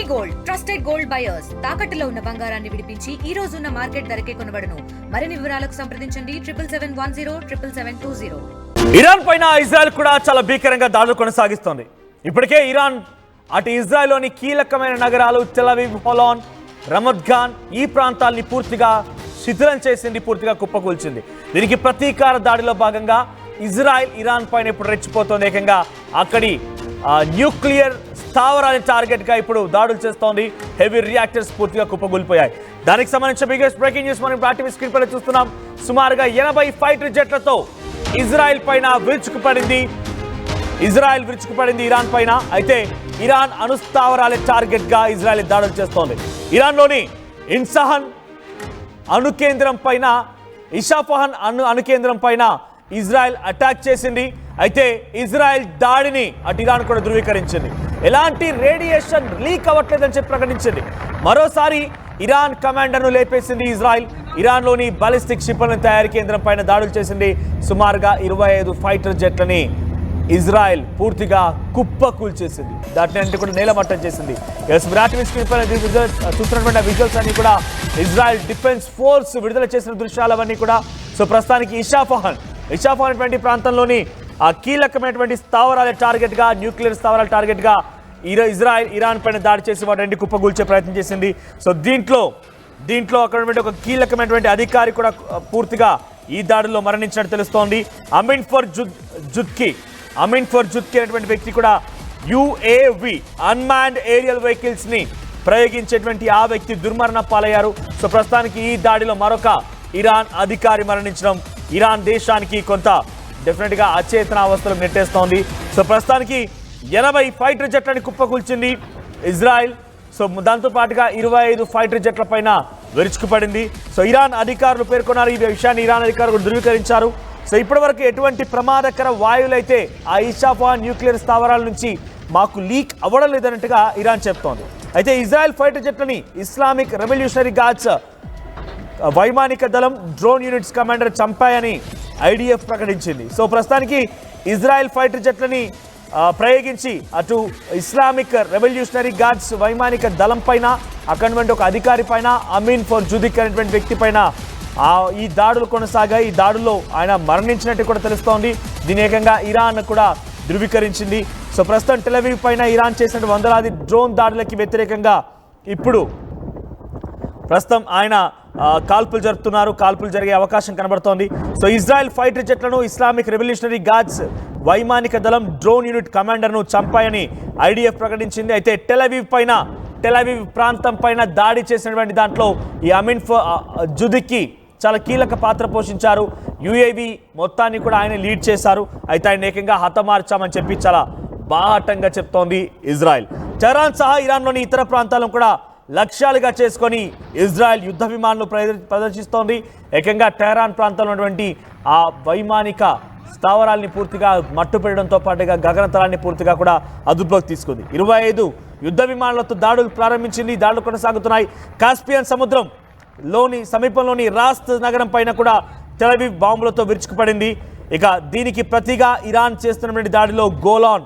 Gold trusted gold buyers తాకట్టులో ఉన్న బంగారాన్ని విడిపించి ఈ రోజు ఉన్న మార్కెట్ ధరకే కొనబడును. మరిన్ని వివరాలకు సంప్రదించండి 77107720. ఇరాన్ పైన ఇజ్రాయెల్ కూడా చాలా భీకరంగా దాడులు కొనసాగిస్తోంది. ఇప్పటికే ఇరాన్ అటు ఇజ్రాయెల్లోని కీలకమైన నగరాలు టెల్ అవీవ్, హోలాన్, రమత్ ఖాన్ ఈ ప్రాంతాల్ని పూర్తిగా శిథిలం చేసింది, పూర్తిగా కుప్పకూల్చింది. దీనికి ప్రతీకార దాడిలో భాగంగా ఇజ్రాయెల్ ఇరాన్ పైన ఇప్పుడు రెచ్చిపోతోంది. ఏకంగా అక్కడి న్యూక్లియర్ స్థావరాన్ని టార్గెట్గా ఇప్పుడు దాడులు చేస్తోంది. హెవీ రియాక్టర్స్ పూర్తిగా కుప్పగూలిపోయాయి. దానికి సంబంధించిన బిగ్గెస్ట్ బ్రేకింగ్ న్యూస్ మనం ఆర్టీవీ స్క్రీన్ పైన చూస్తున్నాం. సుమారుగా 80 ఫైటర్ జెట్లతో ఇజ్రాయెల్ పైన విరుచుకుపడింది ఇరాన్ పైన. అయితే ఇరాన్ అణుస్థావరాల టార్గెట్ గా ఇజ్రాయెల్ దాడులు చేస్తోంది. ఇరాన్లోని ఇన్సహన్ అణుకేంద్రం పైన, ఇషాఫహాన్ అణుకేంద్రం పైన ఇజ్రాయెల్ అటాక్ చేసింది. అయితే ఇజ్రాయెల్ దాడిని అటు ఇరాన్ కూడా ధృవీకరించింది. ఎలాంటి రేడియేషన్ లీక్ అవ్వట్లేదని చెప్పి ప్రకటించింది. మరోసారి ఇరాన్ కమాండర్ను లేపేసింది ఇజ్రాయెల్. ఇరాన్లోని బాలిస్టిక్ క్షిపణుల తయారీ కేంద్రం పైన దాడులు చేసింది. సుమారుగా 25 ఫైటర్ జెట్లని ఇజ్రాయెల్ పూర్తిగా కుప్పకూల్చేసింది. దాటిని కూడా నేలమట్టం చేసింది. చూస్తున్నటువంటి విజువల్స్ అన్ని కూడా ఇజ్రాయెల్ డిఫెన్స్ ఫోర్స్ విడుదల చేసిన దృశ్యాలవన్నీ కూడా. సో ప్రస్తుతానికి ఇషాఫహాన్ అటువంటి ప్రాంతంలోని ఆ కీలకమైనటువంటి స్థావరాల టార్గెట్గా, న్యూక్లియర్ స్థావరాల టార్గెట్గా ఇజ్రాయెల్ ఇరాన్ పైన దాడి చేసి వాటి కుప్పగూల్చే ప్రయత్నం చేసింది. సో దీంట్లో అక్కడ ఒక కీలకమైనటువంటి అధికారి కూడా పూర్తిగా ఈ దాడిలో మరణించినట్టు తెలుస్తోంది. అమిన్ ఫర్ జుద్కి అనేటువంటి వ్యక్తి కూడా UAV అన్మాన్డ్ ఏరియల్ వెహికల్స్ ని ప్రయోగించేటువంటి ఆ వ్యక్తి దుర్మరణ పాలయ్యారు. సో ప్రస్తుతానికి ఈ దాడిలో మరొక ఇరాన్ అధికారి మరణించడం ఇరాన్ దేశానికి కొంత డెఫినెట్ గా అచేతన అవస్థలకు నెట్టేస్తోంది. సో ప్రస్తుతానికి 80 ఫైటర్ జెట్లని కుప్పకూల్చింది ఇజ్రాయెల్. సో దాంతో పాటుగా 25 ఫైటర్ జెట్ల పైన విరుచుకుపడింది. సో ఇరాన్ అధికారులు పేర్కొన్నారు. ఈ విషయాన్ని ఇరాన్ అధికారులు ధృవీకరించారు. సో ఇప్పటివరకు ఎటువంటి ప్రమాదకర వాయువులైతే ఆ ఇషాఫహాన్ న్యూక్లియర్ స్థావరాల నుంచి మాకు లీక్ అవ్వడం లేదన్నట్టుగా ఇరాన్ చెప్తోంది. అయితే ఇజ్రాయెల్ ఫైటర్ జెట్లని ఇస్లామిక్ రెవల్యూషనరీ గార్డ్స్ వైమానిక దళం డ్రోన్ యూనిట్స్ కమాండర్ చంపాయని IDF ప్రకటించింది. సో ప్రస్తుతానికి ఇజ్రాయెల్ ఫైటర్ జెట్లని ప్రయోగించి అటు ఇస్లామిక్ రెవల్యూషనరీ గార్డ్స్ వైమానిక దళం పైన, అక్కడ ఒక అధికారి పైన, అమీన్ ఫర్ జుదిక్ అనేటువంటి వ్యక్తి పైన ఈ దాడులు కొనసాగాయి. ఈ దాడుల్లో ఆయన మరణించినట్టు కూడా తెలుస్తోంది. దీని ఏకంగా ఇరాన్ కూడా ధృవీకరించింది. సో ప్రస్తుతం టెల్ అవీవ్ పైన ఇరాన్ చేసిన వందలాది డ్రోన్ దాడులకి వ్యతిరేకంగా ఇప్పుడు ప్రస్తుతం ఆయన కాల్పులు జరుపుతున్నారు. కాల్పులు జరిగే అవకాశం కనబడుతోంది. సో ఇజ్రాయెల్ ఫైటర్ జెట్లను ఇస్లామిక్ రెవల్యూషనరీ గార్డ్స్ వైమానిక దళం డ్రోన్ యూనిట్ కమాండర్ను చంపాయని IDF ప్రకటించింది. అయితే టెల్ అవీవ్ ప్రాంతం పైన దాడి చేసినటువంటి దాంట్లో ఈ అమీన్ జుదిక్కి చాలా కీలక పాత్ర పోషించారు. UAV మొత్తాన్ని కూడా ఆయన లీడ్ చేశారు. అయితే ఆయన ఏకంగా హతమార్చామని చెప్పి చాలా బాహాటంగా చెప్తోంది ఇజ్రాయెల్. టెహరాన్ సహా ఇరాన్లోని ఇతర ప్రాంతాలను కూడా లక్ష్యాలుగా చేసుకొని ఇజ్రాయెల్ యుద్ధ విమానాలు ప్రదర్శిస్తోంది. ఏకంగా టెహరాన్ ప్రాంతంలో ఉన్నటువంటి ఆ వైమానిక స్థావరాల్ని పూర్తిగా మట్టుపెట్టడంతో పాటుగా గగనతలాన్ని పూర్తిగా కూడా అదుపులోకి తీసుకుంది. 25 యుద్ధ విమానాలతో దాడులు ప్రారంభించింది. దాడులు కొనసాగుతున్నాయి. కాస్పియన్ సముద్రం సమీపంలోని రాస్త్ నగరం పైన కూడా టెల్ అవీవ్ బాంబులతో విరుచుకుపడింది. ఇక దీనికి ప్రతిగా ఇరాన్ చేస్తున్నటువంటి దాడిలో గోలాన్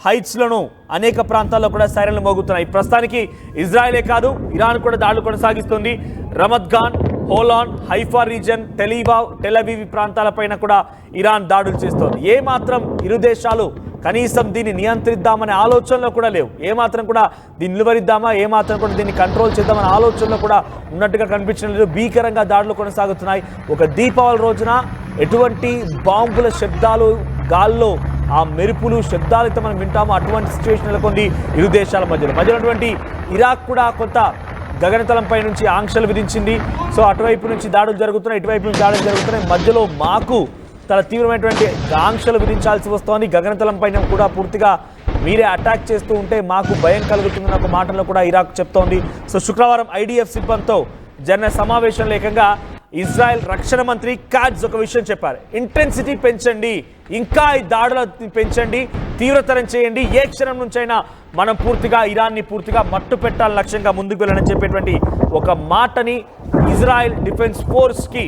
హైట్స్లను అనేక ప్రాంతాల్లో కూడా సైరన్లు మోగుతున్నాయి. ప్రస్తుతానికి ఇజ్రాయెలే కాదు, ఇరాన్ కూడా దాడులు కొనసాగిస్తుంది. Ramat Gan, Holon, Haifa region, Tel Aviv ప్రాంతాలపైన కూడా ఇరాన్ దాడులు చేస్తోంది. ఏమాత్రం ఇరు దేశాలు కనీసం దీన్ని నియంత్రిద్దామనే ఆలోచనలో కూడా లేవు. ఏమాత్రం కూడా దీన్ని నిలువరిద్దామా, ఏమాత్రం కూడా దీన్ని కంట్రోల్ చేద్దామనే ఆలోచనలో కూడా ఉన్నట్టుగా కనిపించడం లేదు. భీకరంగా దాడులు కొనసాగుతున్నాయి. ఒక దీపావళి రోజున ఎటువంటి బాంబుల శబ్దాలు, గాల్లో ఆ మెరుపులు శబ్దాలైతే మనం వింటామో అటువంటి సిచ్యువేషన్ నెలకొంది ఇరు దేశాల మధ్యలో. అటువంటి ఇరాక్ కూడా కొంత గగనతలంపై నుంచి ఆంక్షలు విధించింది. సో అటువైపు నుంచి దాడులు జరుగుతున్నాయి, ఇటువైపు నుంచి దాడులు జరుగుతున్నాయి. మధ్యలో మాకు చాలా తీవ్రమైనటువంటి ఆంక్షలు విధించాల్సి వస్తోంది. గగనతలం పైన కూడా పూర్తిగా మీరే అటాక్ చేస్తూ ఉంటే మాకు భయం కలుగుతుందన్న ఒక మాటలో కూడా ఇరాక్ చెప్తోంది. సో శుక్రవారం IDF సిబ్బందితో జరిగిన సమావేశంలో ఏకంగా ఇజ్రాయెల్ రక్షణ మంత్రి కాట్జ్ ఒక విషయం చెప్పారు. ఇంటెన్సిటీ పెంచండి, ఇంకా ఈ దాడులను పెంచండి, తీవ్రతరం చేయండి. ఏ క్షణం నుంచైనా మనం పూర్తిగా ఇరాన్ని పూర్తిగా మట్టు పెట్టాలని లక్ష్యంగా ముందుకు వెళ్ళాలని చెప్పేటువంటి ఒక మాటని ఇజ్రాయెల్ డిఫెన్స్ ఫోర్స్కి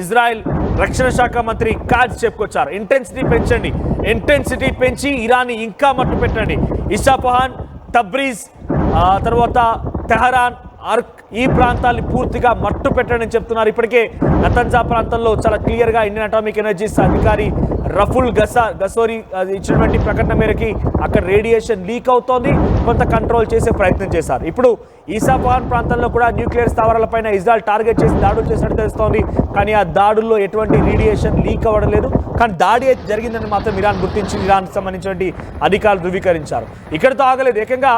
ఇజ్రాయెల్ రక్షణ శాఖ మంత్రి కాట్జ్ చెప్పుకొచ్చారు. ఇంటెన్సిటీ పెంచి ఇరాన్ని ఇంకా మట్టు పెట్టండి. ఇషాఫహాన్, తబ్రీజ్ తర్వాత తెహరాన్, అర్క్ ఈ ప్రాంతాన్ని పూర్తిగా మట్టు పెట్టారని చెప్తున్నారు. ఇప్పటికే నతంజా ప్రాంతంలో చాలా క్లియర్గా ఇండియన్ అటామిక్ ఎనర్జీస్ అధికారి రఫుల్ గసోరీ ఇచ్చినటువంటి ప్రకటన మేరకి అక్కడ రేడియేషన్ లీక్ అవుతోంది, కొంత కంట్రోల్ చేసే ప్రయత్నం చేశారు. ఇప్పుడు ఈసాఫాన్ ప్రాంతంలో కూడా న్యూక్లియర్ స్థావరాలపైన ఇజ్రాయెల్ టార్గెట్ చేసి దాడులు చేసినట్టు తెలుస్తోంది. కానీ ఆ దాడుల్లో ఎటువంటి రేడియేషన్ లీక్ అవ్వడం లేదు. కానీ దాడి అయితే జరిగిందని మాత్రం ఇరాన్ గుర్తించి ఇరాన్కి సంబంధించినటువంటి అధికారులు ధృవీకరించారు. ఇక్కడితో ఆగలేదు. ఏకంగా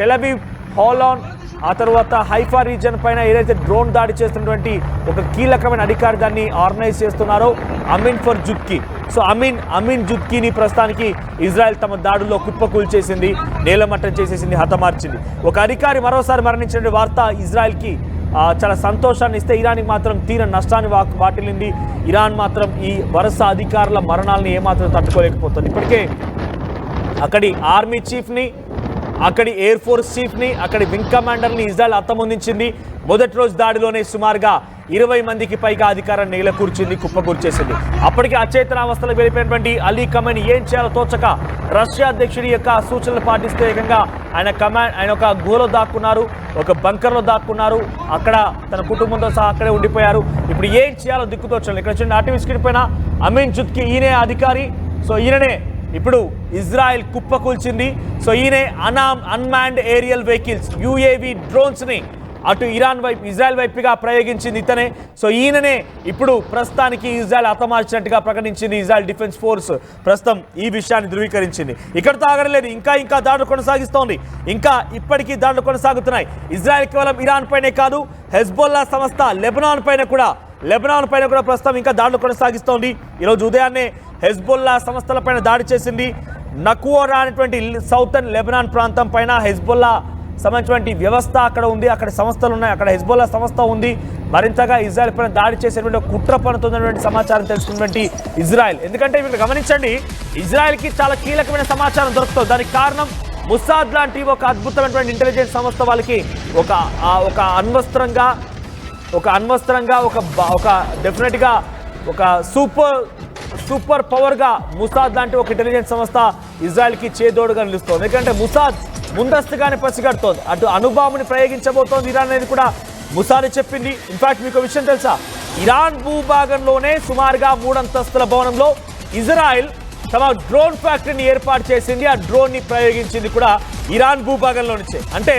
టెలవీవ్, హోలాన్, ఆ తర్వాత హైఫా రీజన్ పైన ఏదైతే డ్రోన్ దాడి చేస్తున్నటువంటి ఒక కీలకమైన అధికారి దాన్ని ఆర్గనైజ్ చేస్తున్నారో అమీన్ ఫర్ జుద్కి. సో అమీన్ జుద్కీని ప్రస్తుతానికి ఇజ్రాయెల్ తమ దాడుల్లో కుప్పకూల్ చేసింది, నేలమట్టం చేసేసింది, హతమార్చింది. ఒక అధికారి మరోసారి మరణించిన వార్త ఇజ్రాయెల్కి చాలా సంతోషాన్ని ఇస్తే ఇరాన్కి మాత్రం తీర నష్టాన్ని వాటిల్లింది. ఇరాన్ మాత్రం ఈ వరుస అధికారుల మరణాలను ఏమాత్రం తట్టుకోలేకపోతుంది. ఇప్పటికే అక్కడి ఆర్మీ చీఫ్ని, అక్కడి ఎయిర్ ఫోర్స్ చీఫ్ని, అక్కడి వింగ్ కమాండర్ని ఇజ్రాయెల్ హతమొందించింది. మొదటి రోజు దాడిలోనే సుమారుగా 20 మందికి పైగా అధికారాన్ని నేలకూర్చింది, కుప్పకూర్చేసింది. అప్పటికే అచేతనావస్థలకు వెళ్ళిపోయినటువంటి అలీ ఖమేనీ ఏం చేయాలో తోచక రష్యా అధ్యక్షుడి యొక్క సూచనలు పాటిస్తే ఏకంగా ఆయన ఒక గుహలో దాక్కున్నారు, ఒక బంకర్లో దాక్కున్నారు. అక్కడ తన కుటుంబంతో సహా అక్కడే ఉండిపోయారు. ఇప్పుడు ఏం చేయాలో దిక్కుతోచలేదు. ఇక్కడ వచ్చిన అటవీ పైన అమీన్ జుద్కి ఈయనే అధికారి. సో ఈయననే ఇప్పుడు ఇజ్రాయెల్ కుప్పకూల్చింది. సో ఈయనే అన్మాన్డ్ ఏరియల్ వెహికల్స్ UAV డ్రోన్స్ని అటు ఇజ్రాయెల్ వైపుగా ప్రయోగించింది ఇతనే. సో ఈయననే ఇప్పుడు ప్రస్తుతానికి ఇజ్రాయెల్ హతమార్చినట్టుగా ప్రకటించింది ఇజ్రాయెల్ డిఫెన్స్ ఫోర్స్. ప్రస్తుతం ఈ విషయాన్ని ధృవీకరించింది. ఇక్కడితో ఆగలేదు, ఇంకా దాడులు కొనసాగిస్తోంది. ఇప్పటికీ దాడులు కొనసాగుతున్నాయి. ఇజ్రాయెల్ కేవలం ఇరాన్ పైనే కాదు, హెజ్బొల్లా సంస్థ లెబనాన్ పైన కూడా ప్రస్తుతం ఇంకా దాడులు కొనసాగిస్తోంది. ఈరోజు ఉదయాన్నే హెజ్బొల్లా సంస్థలపైన దాడి చేసింది. నకువరా అనేటువంటి సౌతర్న్ లెబనాన్ ప్రాంతం పైన హెజ్బొల్లా సంబంధించినటువంటి వ్యవస్థ అక్కడ ఉంది, అక్కడ సంస్థలు ఉన్నాయి, అక్కడ హెజ్బొల్లా సంస్థ ఉంది. మరింతగా ఇజ్రాయెల్ పైన దాడి చేసేటువంటి కుట్ర పన్నుతున్నటువంటి సమాచారం తెలుసుకున్నటువంటి ఇజ్రాయెల్, ఎందుకంటే ఇక్కడ గమనించండి, ఇజ్రాయెల్కి చాలా కీలకమైన సమాచారం దొరుకుతుంది. దానికి కారణం ముసాద్ లాంటి ఒక అద్భుతమైనటువంటి ఇంటెలిజెన్స్ సంస్థ వాళ్ళకి ఒక అణ్వస్త్రంగా ఒక డెఫినెట్గా ఒక సూపర్ పవర్గా ముసాద్ లాంటి ఒక ఇంటెలిజెన్స్ సంస్థ ఇజ్రాయెల్కి చేదోడుగా నిలుస్తోంది. ఎందుకంటే ముసాద్ ముందస్తుగానే పసిగడుతోంది, అటు అణుబాంబుని ప్రయోగించబోతోంది ఇరాన్ అనేది కూడా ముసాద్ చెప్పింది. ఇన్ఫాక్ట్ మీకు విషయం తెలుసా, ఇరాన్ భూభాగంలోనే సుమారుగా 3 అంతస్తుల భవనంలో ఇజ్రాయెల్ తమ డ్రోన్ ఫ్యాక్టరీని ఏర్పాటు చేసింది. ఆ డ్రోన్ని ప్రయోగించింది కూడా ఇరాన్ భూభాగంలో నుంచే. అంటే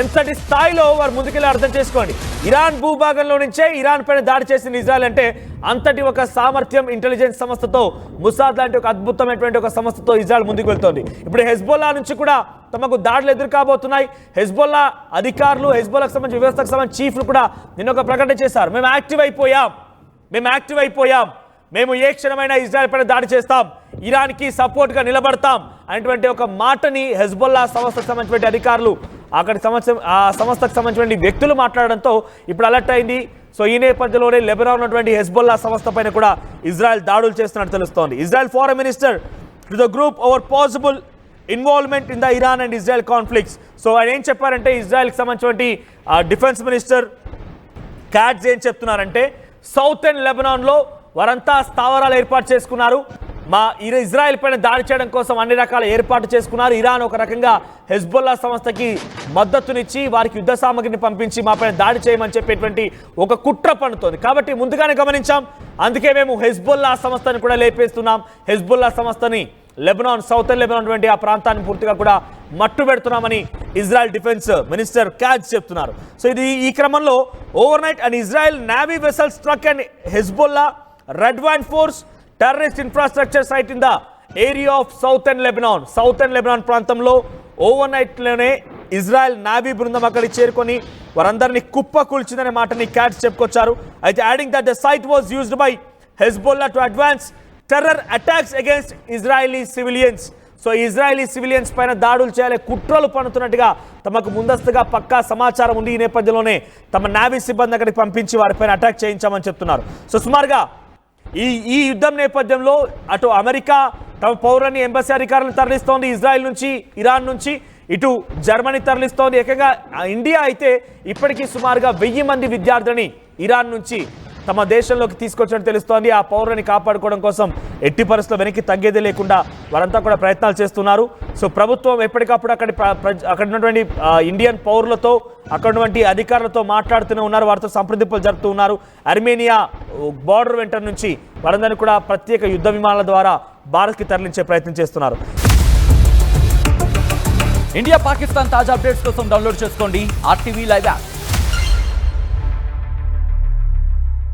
ఎంతటి స్థాయిలో వారు ముందుకెళ్ళి అర్థం చేసుకోండి. ఇరాన్ భూభాగంలో నుంచే ఇరాన్ పైన దాడి చేసింది ఇజ్రాయెల్ అంటే అంతటి ఒక సామర్థ్యం ఇంటెలిజెన్స్ సంస్థతో, ముసాద్ లాంటి ఒక అద్భుతమైనటువంటి ఒక సంస్థతో ఇజ్రాయెల్ ముందుకు వెళ్తోంది. ఇప్పుడు హెజ్బొల్లా నుంచి కూడా తమకు దాడులు ఎదుర్కోబోతున్నాయి. హెజ్బొల్లా అధికారులు, హెజ్బొల్లాకు సంబంధించిన వ్యవస్థకు సంబంధించిన చీఫ్లు కూడా నిన్న ఒక ప్రకటన చేశారు. మేము యాక్టివ్ అయిపోయాం, మేము ఏ క్షణమైనా ఇజ్రాయెల్ పైన దాడి చేస్తాం, ఇరాన్కి సపోర్ట్గా నిలబడతాం అనేటువంటి ఒక మాటని హెజ్బొల్లా సంస్థకు సంబంధించిన అధికారులు, అక్కడి ఆ సంస్థకు సంబంధించిన వ్యక్తులు మాట్లాడడంతో ఇప్పుడు అలర్ట్ అయింది. సో ఈ నేపథ్యంలోనే లెబనాన్ ఉన్నటువంటి హెజ్బొల్లా సంస్థ పైన కూడా ఇజ్రాయెల్ దాడులు చేస్తున్నట్టు తెలుస్తోంది. Israel foreign minister to the group over possible involvement in the Iran and Israel conflicts. So ఆయన ఏం చెప్పారంటే, ఇజ్రాయెల్కి సంబంధించినటువంటి డిఫెన్స్ మినిస్టర్ క్యాట్స్ ఏం చెప్తున్నారంటే, సౌతర్న్ లెబనాన్లో వారంతా స్థావరాలు ఏర్పాటు చేసుకున్నారు, ఇజ్రాయెల్ పైన దాడి చేయడం కోసం అన్ని రకాల ఏర్పాటు చేసుకున్నారు. ఇరాన్ ఒక రకంగా హెజ్బొల్లా సంస్థకి మద్దతునిచ్చి వారికి యుద్ధ సామగ్రిని పంపించి మా పైన దాడి చేయమని చెప్పేటువంటి ఒక కుట్ర పన్నుతోంది. కాబట్టి ముందుగానే గమనించాం, అందుకే మేము హెజ్బొల్లా సంస్థని కూడా లేపేస్తున్నాం. హెజ్బొల్లా సంస్థని సౌతర్న్ లెబనాన్ వంటి ఆ ప్రాంతాన్ని పూర్తిగా కూడా మట్టు పెడుతున్నామని ఇజ్రాయెల్ డిఫెన్స్ మినిస్టర్ క్యాట్స్ చెప్తున్నారు. సో ఈ క్రమంలో overnight and Israel navy vessel struck and Hezbollah Radwan force terrorist infrastructure site in the area of southern Lebanon ప్రాంతంలో ఓవర్ నైట్లోనే ఇజ్రాయెల్ నావీ బృందం అక్కడికి చేరుకొని వారందరినీ కుప్పకూల్చిందనే మాటని క్యాట్స్ చెప్పుకొచ్చారు. అయితే adding that the site was used by Hezbollah to advance terror attacks against Israeli civilians. So Israeli civilians పైన దాడులు చేయాలి కుట్రలు పన్నుతున్నట్టుగా తమకు ముందస్తుగా పక్కా సమాచారం ఉంది. ఈ నేపథ్యంలోనే తమ నావీ సిబ్బంది అక్కడికి పంపించి వారిపైన అటాక్ చేయించామని చెప్తున్నారు. సో సుమారుగా ఈ యుద్ధం నేపథ్యంలో అటు అమెరికా తమ పౌరులని ఎంబసీ అధికారులను తరలిస్తోంది ఇజ్రాయెల్ నుంచి, ఇరాన్ నుంచి, ఇటు జర్మనీ తరలిస్తోంది. ఏకంగా ఇండియా అయితే ఇప్పటికీ సుమారుగా 1000 మంది విద్యార్థులని ఇరాన్ నుంచి తమ దేశంలోకి తీసుకొచ్చినట్టు తెలుస్తోంది. ఆ పౌరులని కాపాడుకోవడం కోసం ఎట్టి పరిస్థితుల్లో వెనక్కి తగ్గేదే లేకుండా వారంతా కూడా ప్రయత్నాలు చేస్తున్నారు. సో ప్రభుత్వం ఎప్పటికప్పుడు అక్కడ ఉన్నటువంటి ఇండియన్ పౌరులతో అక్కడ ఉన్నటువంటి అధికారులతో మాట్లాడుతూనే ఉన్నారు, వారితో సంప్రదింపులు జరుపుతూ ఉన్నారు. అర్మేనియా బార్డర్ వెంట నుంచి వారందరినీ కూడా ప్రత్యేక యుద్ధ విమానాల ద్వారా భారత్కి తరలించే ప్రయత్నం చేస్తున్నారు. ఇండియా పాకిస్తాన్ తాజా అప్డేట్స్ కోసం డౌన్లోడ్ చేసుకోండి RTV లైవ్ యాప్.